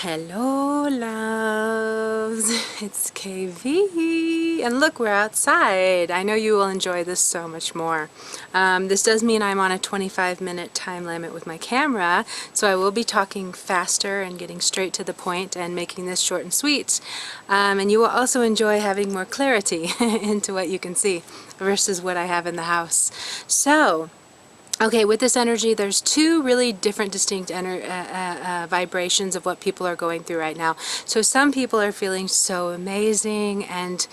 Hello loves, it's KV, and look, we're outside. I know you will enjoy this so much more. This does mean I'm on a 25-minute time limit with my camera, so I will be talking faster and getting straight to the point and making this short and sweet. And you will also enjoy having more clarity into what you can see versus what I have in the house. So, okay, with this energy, there's two really different distinct vibrations of what people are going through right now. So some people are feeling so amazing and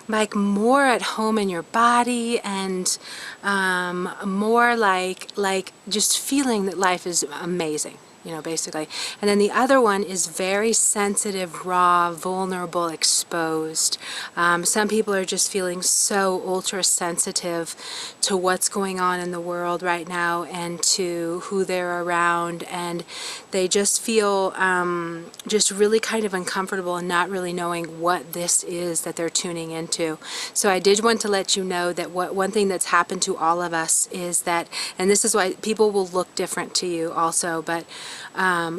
like more at home in your body and more like just feeling that life is amazing. You know, basically. And then the other one is very sensitive, raw, vulnerable, exposed. Some people are just feeling so ultra sensitive to what's going on in the world right now and to who they're around, and they just feel just really kind of uncomfortable and not really knowing what this is that they're tuning into. So I did want to let you know that one thing that's happened to all of us is that, and this is why people will look different to you also, but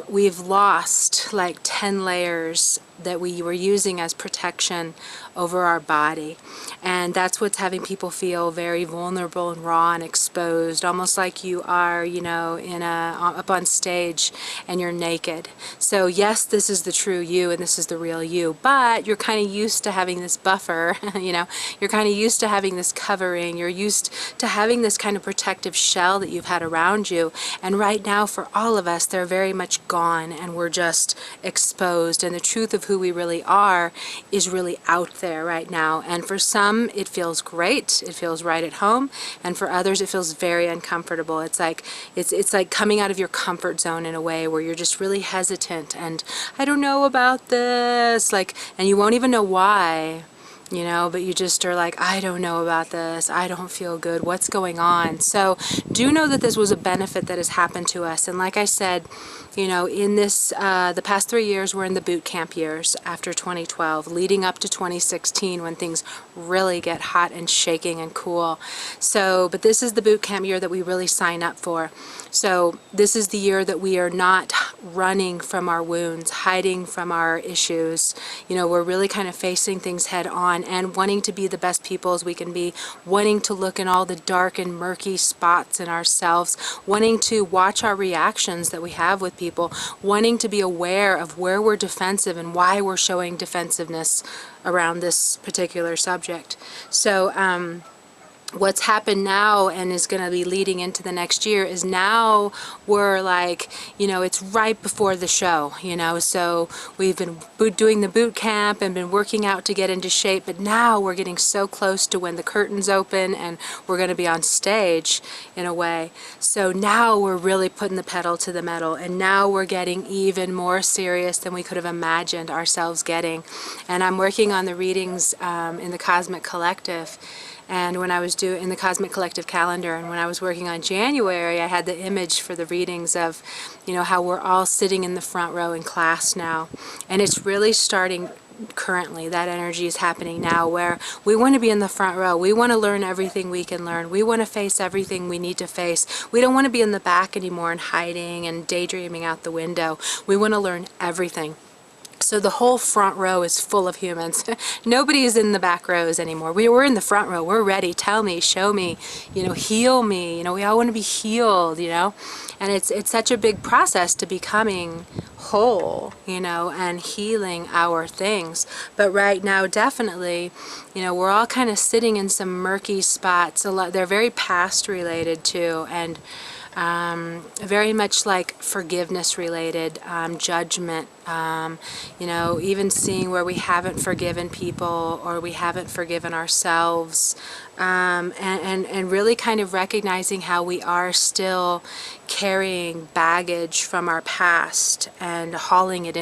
we've lost like 10 layers that we were using as protection over our body, and that's what's having people feel very vulnerable and raw and exposed, almost like you are, you know, up on stage and you're naked. So yes, this is the true you and this is the real you, but you're kind of used to having this buffer. You know, you're kind of used to having this covering, you're used to having this kind of protective shell that you've had around you, and right now for all of us they're very much gone and we're just exposed, and the truth of who we really are is really out there right now. And for some it feels great, it feels right at home, and for others it feels very uncomfortable. It's like coming out of your comfort zone in a way where you're just really hesitant and I don't know about this, like, and you won't even know why, you know, but you just are like, I don't know about this, I don't feel good, what's going on? So do know that this was a benefit that has happened to us. And like I said, you know, in this the past 3 years we're in the boot camp years after 2012, leading up to 2016 when things really get hot and shaking and cool. So, but this is the boot camp year that we really sign up for. So this is the year that we are not running from our wounds, hiding from our issues. You know, we're really kind of facing things head on and wanting to be the best people as we can be, wanting to look in all the dark and murky spots in ourselves, wanting to watch our reactions that we have with people, wanting to be aware of where we're defensive and why we're showing defensiveness around this particular subject. So what's happened now and is going to be leading into the next year is now we're like, you know, it's right before the show, you know, so we've been doing the boot camp and been working out to get into shape, but now we're getting so close to when the curtains open and we're going to be on stage in a way. So now we're really putting the pedal to the metal, and now we're getting even more serious than we could have imagined ourselves getting. And I'm working on the readings in the Cosmic Collective. And when I was in the Cosmic Collective calendar, and when I was working on January, I had the image for the readings of, you know, how we're all sitting in the front row in class now. And it's really starting currently. That energy is happening now where we want to be in the front row. We want to learn everything we can learn. We want to face everything we need to face. We don't want to be in the back anymore and hiding and daydreaming out the window. We want to learn everything. So the whole front row is full of humans. Nobody is in the back rows anymore. We're in the front row. We're ready. Tell me, show me, you know, heal me. You know, we all want to be healed, you know. And it's such a big process to becoming whole, you know, and healing our things. But right now, definitely, you know, we're all kind of sitting in some murky spots. They're very past related too, and very much like forgiveness related, judgment, you know, even seeing where we haven't forgiven people or we haven't forgiven ourselves, and really kind of recognizing how we are still carrying baggage from our past and hauling it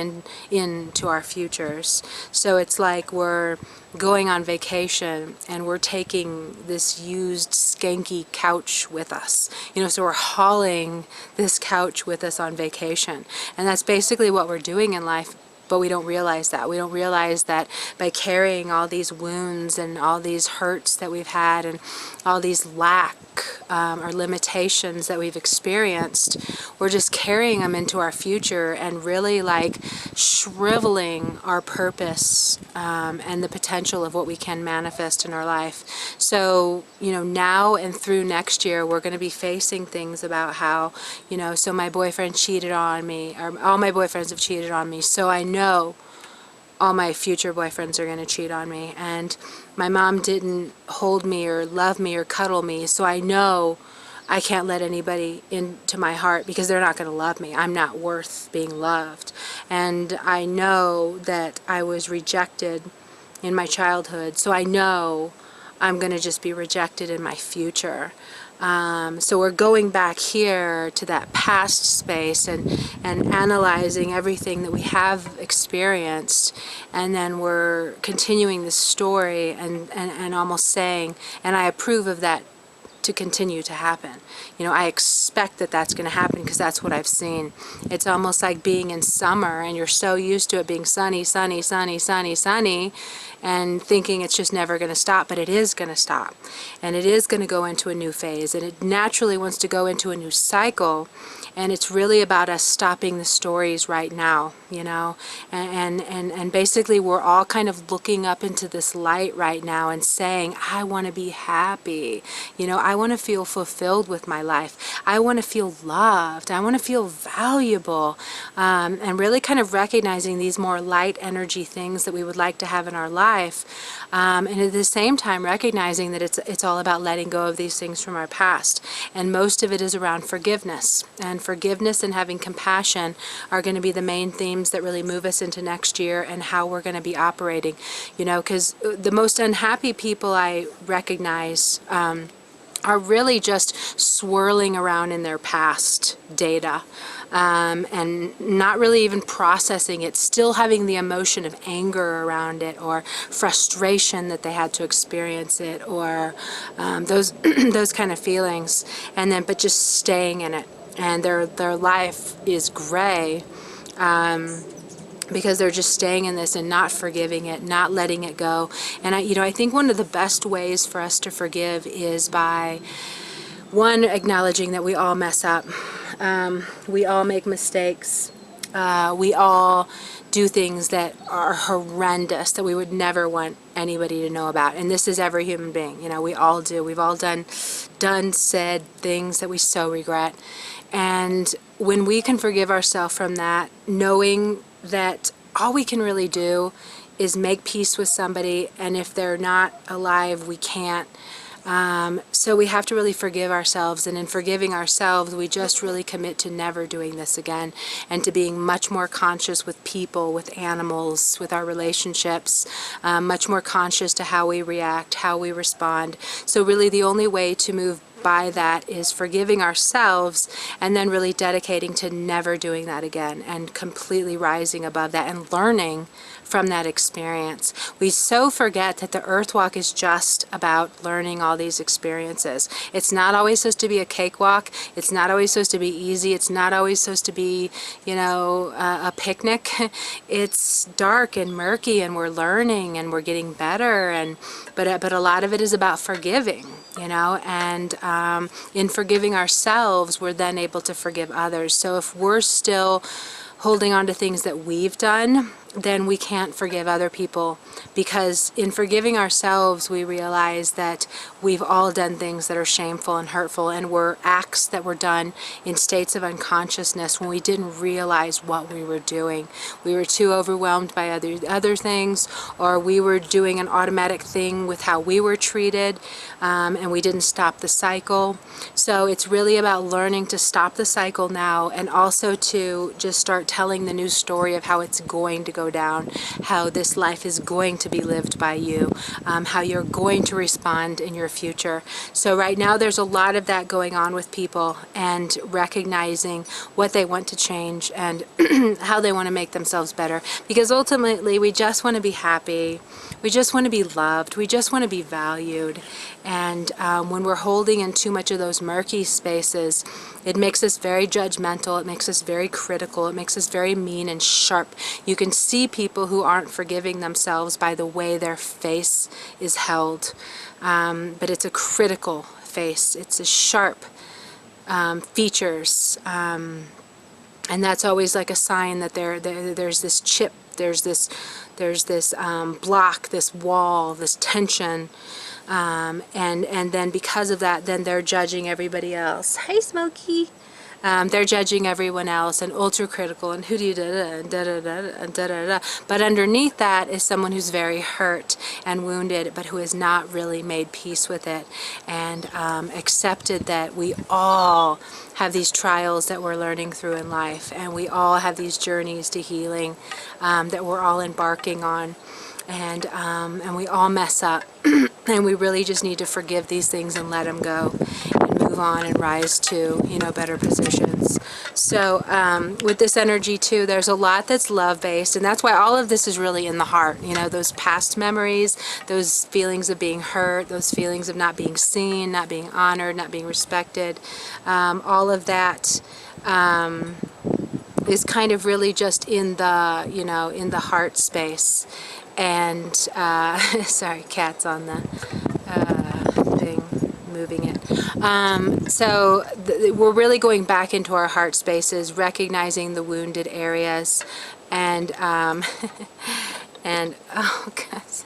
into our futures. So it's like we're going on vacation and we're taking this used skanky couch with us, you know, so we're hauling this couch with us on vacation, and that's basically what we're doing in life. But we don't realize that. We don't realize that by carrying all these wounds and all these hurts that we've had and all these lack or limitations that we've experienced, we're just carrying them into our future and really like shriveling our purpose and the potential of what we can manifest in our life. So, you know, now and through next year, we're going to be facing things about how, you know, so my boyfriend cheated on me, or all my boyfriends have cheated on me, so I know all my future boyfriends are going to cheat on me, and my mom didn't hold me or love me or cuddle me, so I know I can't let anybody into my heart because they're not going to love me. I'm not worth being loved. And I know that I was rejected in my childhood, so I know I'm going to just be rejected in my future. So we're going back here to that past space and analyzing everything that we have experienced, and then we're continuing the story and almost saying, and I approve of that to continue to happen. You know, I expect that that's going to happen because that's what I've seen. It's almost like being in summer and you're so used to it being sunny, sunny, sunny, sunny, sunny, and thinking it's just never going to stop, but it is going to stop. And it is going to go into a new phase, and it naturally wants to go into a new cycle. And it's really about us stopping the stories right now, you know, and basically we're all kind of looking up into this light right now and saying, I want to be happy, you know, I want to feel fulfilled with my life, I want to feel loved, I want to feel valuable, and really kind of recognizing these more light energy things that we would like to have in our life, and at the same time recognizing that it's all about letting go of these things from our past, and most of it is around forgiveness. And forgiveness and having compassion are going to be the main themes that really move us into next year and how we're going to be operating. You know, because the most unhappy people I recognize are really just swirling around in their past data and not really even processing it, still having the emotion of anger around it or frustration that they had to experience it, or those those kind of feelings, and then but just staying in it. And their life is gray because they're just staying in this and not forgiving it, not letting it go. And I think one of the best ways for us to forgive is by, one, acknowledging that we all mess up. We all make mistakes. We all do things that are horrendous that we would never want anybody to know about. And this is every human being. You know, we all do. We've all done, said things that we so regret. And when we can forgive ourselves from that, knowing that all we can really do is make peace with somebody, and if they're not alive, we can't. So we have to really forgive ourselves, and in forgiving ourselves, we just really commit to never doing this again, and to being much more conscious with people, with animals, with our relationships, much more conscious to how we react, how we respond. So really the only way to move by that is forgiving ourselves, and then really dedicating to never doing that again, and completely rising above that and learning from that experience. We so forget that the Earth Walk is just about learning all these experiences. It's not always supposed to be a cakewalk. It's not always supposed to be easy. It's not always supposed to be, you know, a picnic. It's dark and murky, and we're learning and we're getting better. But a lot of it is about forgiving, you know, and in forgiving ourselves, we're then able to forgive others. So if we're still holding on to things that we've done, then we can't forgive other people, because in forgiving ourselves, we realize that we've all done things that are shameful and hurtful, and were acts that were done in states of unconsciousness when we didn't realize what we were doing. We were too overwhelmed by other things, or we were doing an automatic thing with how we were treated, and we didn't stop the cycle. So it's really about learning to stop the cycle now, and also to just start telling the new story of how it's going to go down, how this life is going to be lived by you, how you're going to respond in your future. So right now there's a lot of that going on with people, and recognizing what they want to change and how they want to make themselves better, because ultimately we just want to be happy, we just want to be loved, we just want to be valued. And when we're holding in too much of those murky spaces, it makes us very judgmental, it makes us very critical, it makes us very mean and sharp. You can see people who aren't forgiving themselves by the way their face is held. But it's a critical face. It's a sharp features, and that's always like a sign that there's this chip, there's this block, this wall, this tension, and then because of that, then they're judging everybody else. Hey, Smokey. They're judging everyone else and ultra critical and da da da da da da. But underneath that is someone who's very hurt and wounded, but who has not really made peace with it and accepted that we all have these trials that we're learning through in life, and we all have these journeys to healing that we're all embarking on. And we all mess up, and we really just need to forgive these things and let them go and move on and rise to, you know, better positions. So with this energy too, there's a lot that's love-based, and that's why all of this is really in the heart. You know, those past memories, those feelings of being hurt, those feelings of not being seen, not being honored, not being respected, all of that is kind of really just in the, you know, in the heart space. And sorry, cat's on the thing, moving it. So we're really going back into our heart spaces, recognizing the wounded areas, and and oh gosh.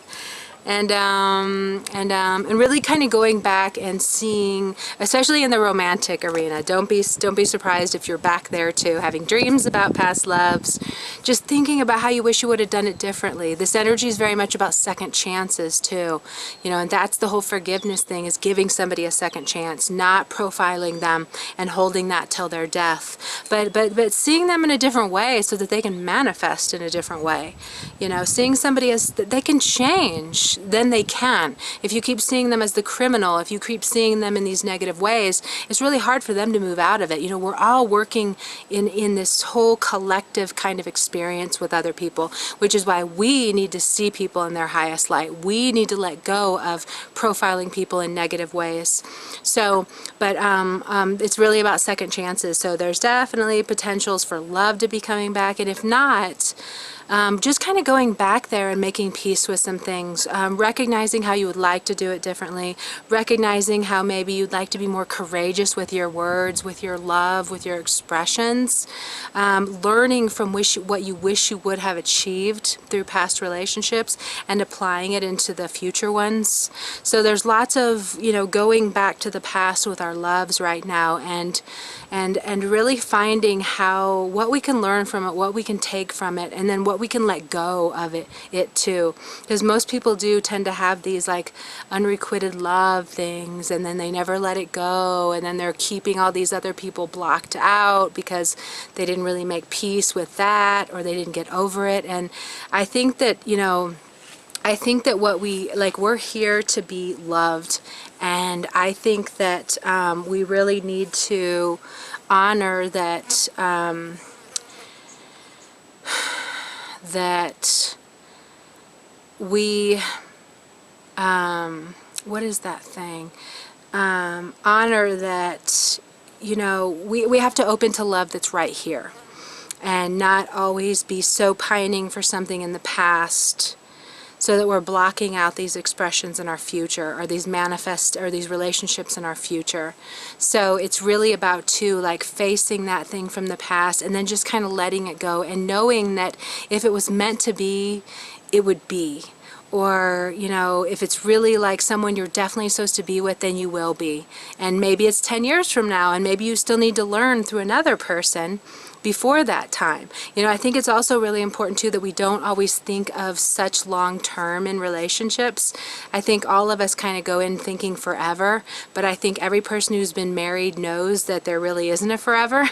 And really kind of going back and seeing, especially in the romantic arena. Don't be surprised if you're back there too, having dreams about past loves, just thinking about how you wish you would have done it differently. This energy is very much about second chances too, you know, and that's the whole forgiveness thing, is giving somebody a second chance, not profiling them and holding that till their death, but seeing them in a different way so that they can manifest in a different way. You know, seeing somebody as that they can change. Then they can. If you keep seeing them as the criminal, if you keep seeing them in these negative ways, it's really hard for them to move out of it. You know, we're all working in this whole collective kind of experience with other people, which is why we need to see people in their highest light. We need to let go of profiling people in negative ways. So, but it's really about second chances. So there's definitely potentials for love to be coming back, and if not, just kind of going back there and making peace with some things, recognizing how you would like to do it differently, recognizing how maybe you'd like to be more courageous with your words, with your love, with your expressions, learning from what you wish you would have achieved through past relationships and applying it into the future ones. So there's lots of, you know, going back to the past with our loves right now, and really finding what we can learn from it, what we can take from it, and then what we can let go of it too. Because most people do tend to have these like unrequited love things, and then they never let it go, and then they're keeping all these other people blocked out because they didn't really make peace with that, or they didn't get over it. And I think that, you know, I think that we're here to be loved, and I think that we really need to honor that that we what is that thing? Honor that, you know, we have to open to love that's right here, and not always be so pining for something in the past so that we're blocking out these expressions in our future, or these these relationships in our future. So it's really about too, like, facing that thing from the past and then just kind of letting it go, and knowing that if it was meant to be, it would be. Or, you know, if it's really like someone you're definitely supposed to be with, then you will be. And maybe it's 10 years from now, and maybe you still need to learn through another person before that time. You know, I think it's also really important too that we don't always think of such long term in relationships. I think all of us kind of go in thinking forever, but I think every person who's been married knows that there really isn't a forever.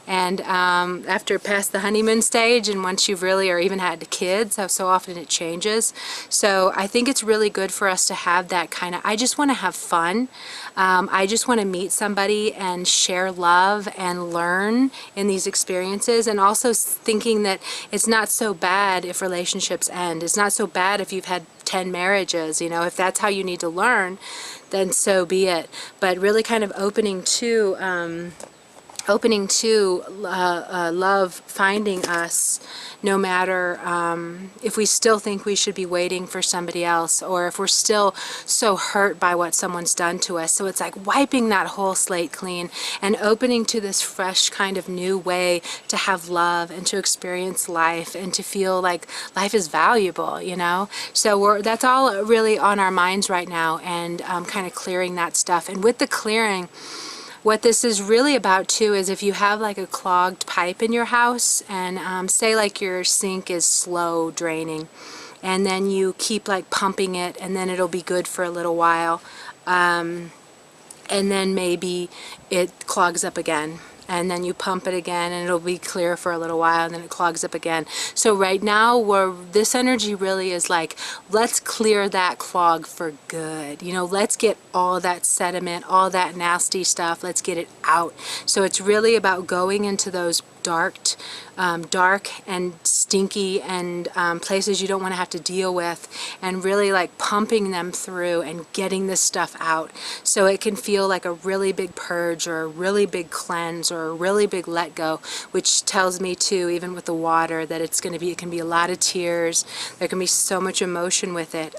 And after past the honeymoon stage, and once you've really, or even had kids, how so often it changes. So I think it's really good for us to have that kind of, I just want to have fun. I just want to meet somebody and share love and learn in these experiences, and also thinking that it's not so bad if relationships end. It's not so bad if you've had 10 marriages. You know, if that's how you need to learn, then so be it. But really kind of opening to opening to love finding us, no matter if we still think we should be waiting for somebody else, or if we're still so hurt by what someone's done to us. So it's like wiping that whole slate clean and opening to this fresh kind of new way to have love and to experience life and to feel like life is valuable, you know? So that's all really on our minds right now, and kind of clearing that stuff. And with the clearing, what this is really about too is if you have like a clogged pipe in your house, and say like your sink is slow draining, and then you keep like pumping it, and then it'll be good for a little while, and then maybe it clogs up again, and then you pump it again and it'll be clear for a little while, and then it clogs up again. So right now, this energy really is like, let's clear that clog for good. You know, let's get all that sediment, all that nasty stuff, let's get it out. So it's really about going into those dark and stinky and places you don't want to have to deal with, and really like pumping them through and getting this stuff out, so it can feel like a really big purge or a really big cleanse or a really big let go, which tells me too, even with the water, that it can be a lot of tears, there can be so much emotion with it,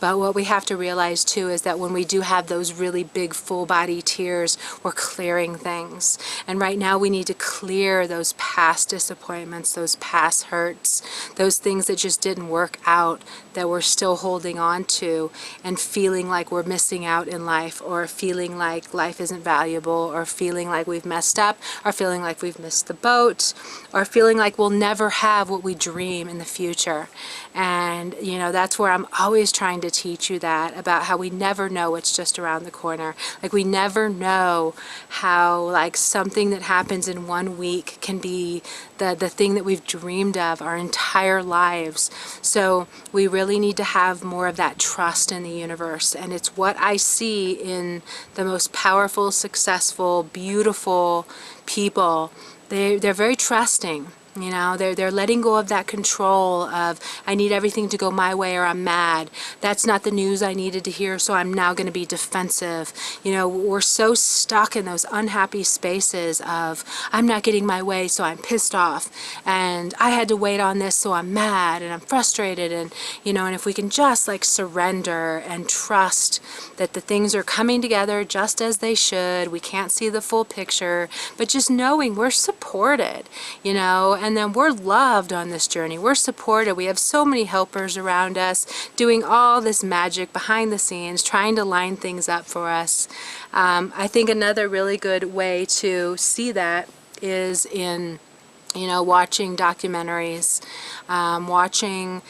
but what we have to realize too is that when we do have those really big full body tears, we're clearing things. And right now we need to clear those past disappointments, those past hurts, those things that just didn't work out, that we're still holding on to and feeling like we're missing out in life, or feeling like life isn't valuable, or feeling like we've messed up, or feeling like we've missed the boat, or feeling like we'll never have what we dream in the future. And you know, that's where I'm always trying to teach you that, about how we never know what's just around the corner. Like we never know how like something that happens in 1 week can be the thing that we've dreamed of our entire lives. So we really need to have more of that trust in the universe, and it's what I see in the most powerful, successful, beautiful people. They're very trusting. You know, they're letting go of that control of, I need everything to go my way or I'm mad. That's not the news I needed to hear, so I'm now going to be defensive. You know, we're so stuck in those unhappy spaces of, I'm not getting my way, so I'm pissed off. And I had to wait on this, so I'm mad and I'm frustrated. And, you know, and if we can just like surrender and trust that the things are coming together just as they should, we can't see the full picture, but just knowing we're supported, you know, and then we're loved on this journey. We're supported. We have so many helpers around us doing all this magic behind the scenes, trying to line things up for us. I think another really good way to see that is in, you know, watching documentaries, watching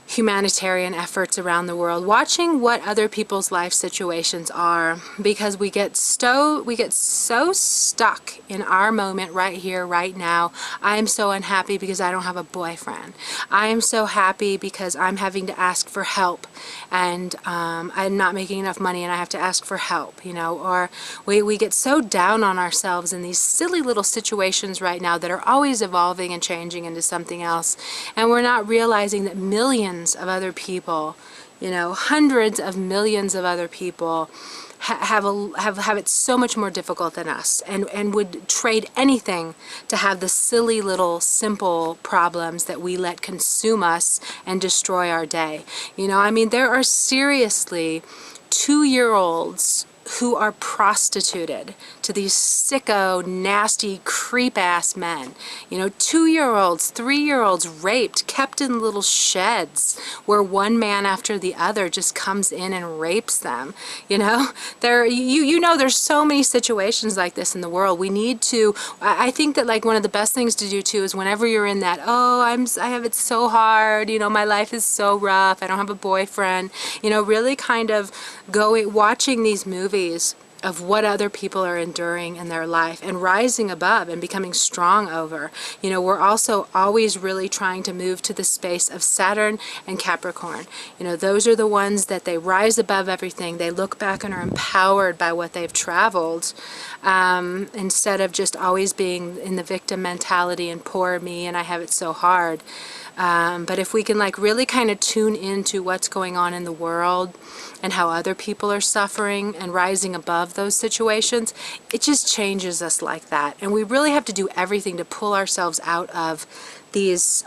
humanitarian efforts around the world, watching what other people's life situations are, because we get so stuck in our moment right here, right now. I am so unhappy because I don't have a boyfriend. I am so happy because I'm having to ask for help, and I'm not making enough money and I have to ask for help, you know, or we get so down on ourselves in these silly little situations right now that are always evolving and changing into something else, and we're not realizing that millions of other people, you know, hundreds of millions of other people have it so much more difficult than us, and would trade anything to have the silly little simple problems that we let consume us and destroy our day. You know, I mean, there are seriously 2-year-olds who are prostituted to these sicko, nasty, creep-ass men. You know, 2-year-olds, 3-year-olds raped, kept in little sheds where one man after the other just comes in and rapes them. You know, you know, there's so many situations like this in the world. We need to, I think that like one of the best things to do too is whenever you're in that, oh, I have it so hard, you know, my life is so rough, I don't have a boyfriend, you know, really kind of watching these movies of what other people are enduring in their life and rising above and becoming strong over. You know, we're also always really trying to move to the space of Saturn and Capricorn. You know, those are the ones that they rise above everything. They look back and are empowered by what they've traveled, instead of just always being in the victim mentality and poor me and I have it so hard. But if we can like really kind of tune into what's going on in the world and how other people are suffering and rising above of those situations, it just changes us like that. And we really have to do everything to pull ourselves out of these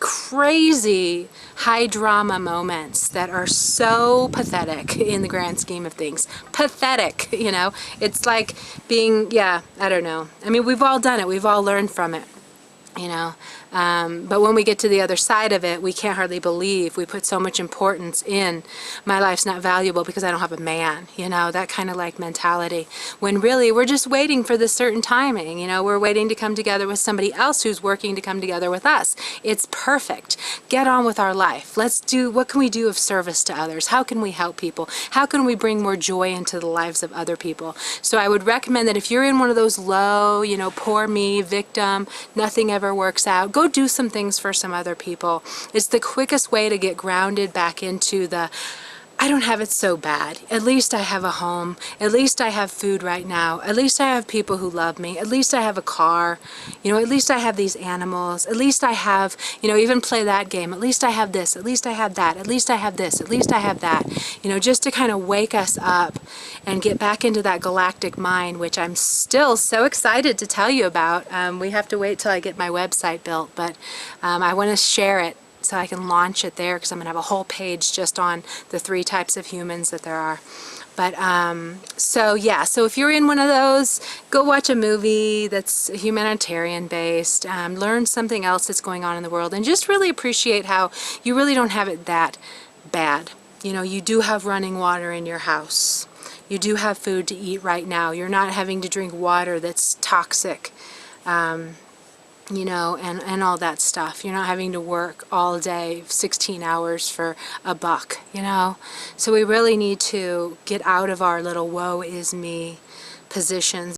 crazy high drama moments that are so pathetic in the grand scheme of things. Pathetic, you know? It's like being, yeah, I don't know. I mean, we've all done it. We've all learned from it, you know? But when we get to the other side of it, we can't hardly believe we put so much importance in my life's not valuable because I don't have a man, you know, that kind of like mentality. When really we're just waiting for this certain timing, you know, we're waiting to come together with somebody else who's working to come together with us. It's perfect. Get on with our life. Let's do, what can we do of service to others? How can we help people? How can we bring more joy into the lives of other people? So I would recommend that if you're in one of those low, you know, poor me, victim, nothing ever works out, go do some things for some other people. It's the quickest way to get grounded back into the, I don't have it so bad. At least I have a home. At least I have food right now. At least I have people who love me. At least I have a car. You know, at least I have these animals. At least I have, you know, even play that game. At least I have this. At least I have that. At least I have this. At least I have that. You know, just to kind of wake us up and get back into that galactic mind, which I'm still so excited to tell you about. We have to wait till I get my website built, but I want to share it so I can launch it there, because I'm going to have a whole page just on the 3 types of humans that there are. But so yeah, so if you're in one of those, go watch a movie that's humanitarian based, learn something else that's going on in the world, and just really appreciate how you really don't have it that bad. You know, you do have running water in your house. You do have food to eat right now. You're not having to drink water that's toxic. You know, and all that stuff. You're not having to work all day, 16 hours for $1, you know. So we really need to get out of our little woe is me positions